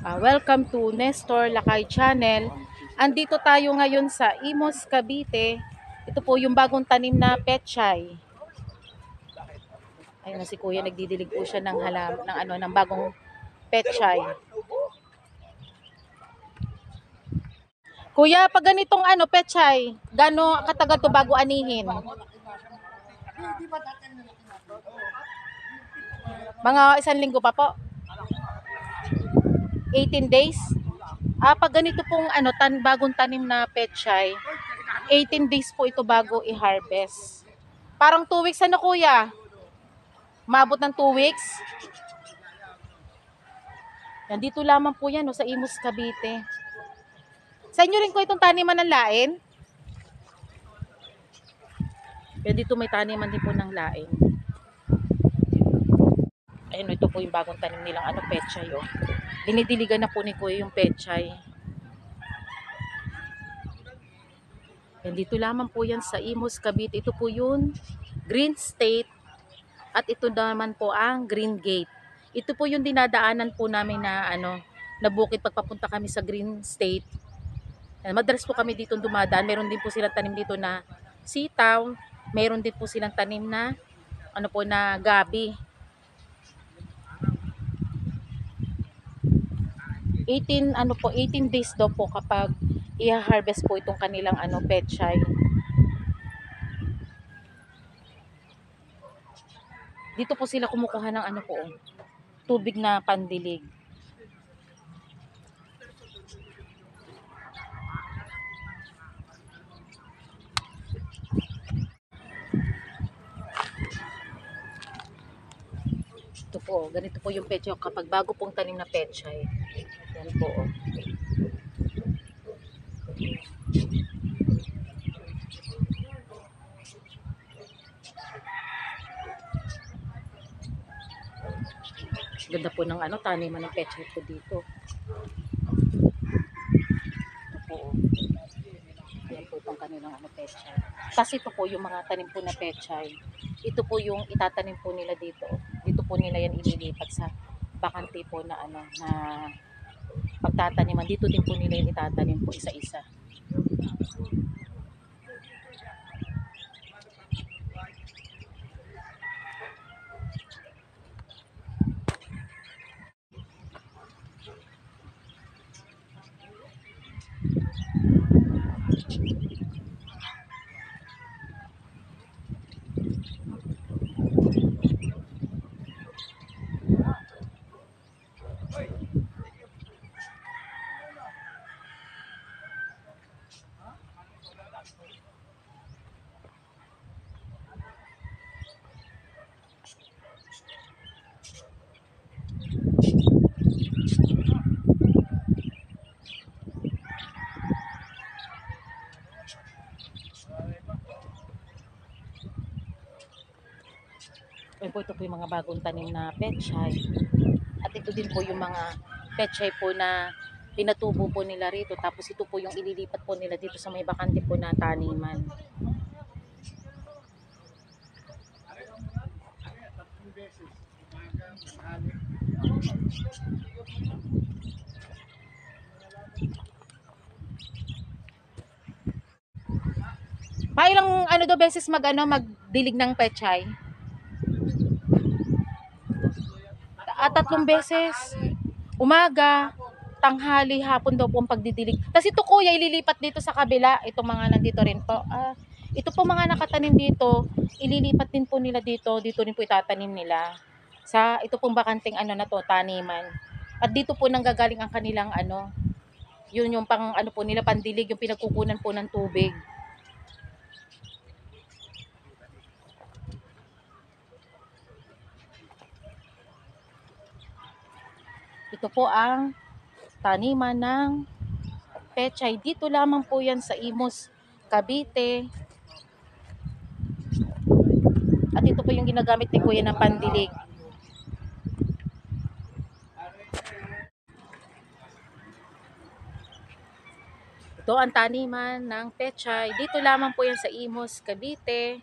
Welcome to Nestor Lakay Channel. Andito tayo ngayon sa Imos, Cavite. Ito po yung bagong tanim na pechay. Ayun na si Kuya, nagdidilig po siya ng bagong pechay. Kuya, pag ganitong pechay, gaano katagal to bago anihin? Mga 1 linggo pa po. 18 days. Pag ganito pong bagong tanim na pechay, 18 days po ito bago i-harvest. Parang 2 weeks kuya? Maabot ng 2 weeks? Nandito lamang po yan sa Imos, Cavite. Sa inyo rin ko itong taniman ng lain? Yan dito may taniman din po ng lain. Ayun, ito po yung bagong tanim nilang pechay. Dinidiligan na po ni Kuya yung pechay. Yan dito lamang po yan sa Imos, Cavite. Ito po yung Green State at ito naman po ang Green Gate. Ito po yung dinadaanan po namin na bukid pagpapunta kami sa Green State. Madalas po kami dito dumadaan. Meron din po silang tanim dito na sitaw. Meron din po silang tanim na na gabi. 18 days daw po kapag i-harvest po itong kanilang pechay. Dito po sila kumukuha ng tubig na pandilig. Ito po, ganito po yung pechay kapag bago pong tanim na pechay. Yan po. Ganda po ng taniman ng pechay po dito. Ito po. Yan po itong kanilang pechay. Tapos ito po yung mga tanim po na pechay. Ito po yung itatanim po nila dito. Dito po nila yan ililipat sa bakante po na na pagtataniman. Dito din po nila yan itatanim po isa-isa. Ito po yung mga bagong tanim na pechay. At ito din po yung mga pechay po na pinatubo po nila rito. Tapos ito po yung ililipat po nila dito sa may bakante po na taniman. Ilang beses magdilig ng pechay? 3 beses. Umaga, tanghali, hapon daw po ang pagdidilig. Tapos ito kuya, ililipat dito sa kabila. Itong mga nandito rin po. Ito po mga nakatanim dito, ililipat din po nila dito. Dito rin po itatanim nila. Sa ito pong bakanting na to, taniman. At dito po nanggagaling ang kanilang yun yung pang po nila, pandilig, yung pinagkukunan po ng tubig. Ito po ang taniman ng pechay. Dito lamang po yan sa Imos, Cavite. At ito po yung ginagamit ni Kuya na pandilig. Ito ang taniman ng pechay. Dito lamang po yan sa Imos, Cavite.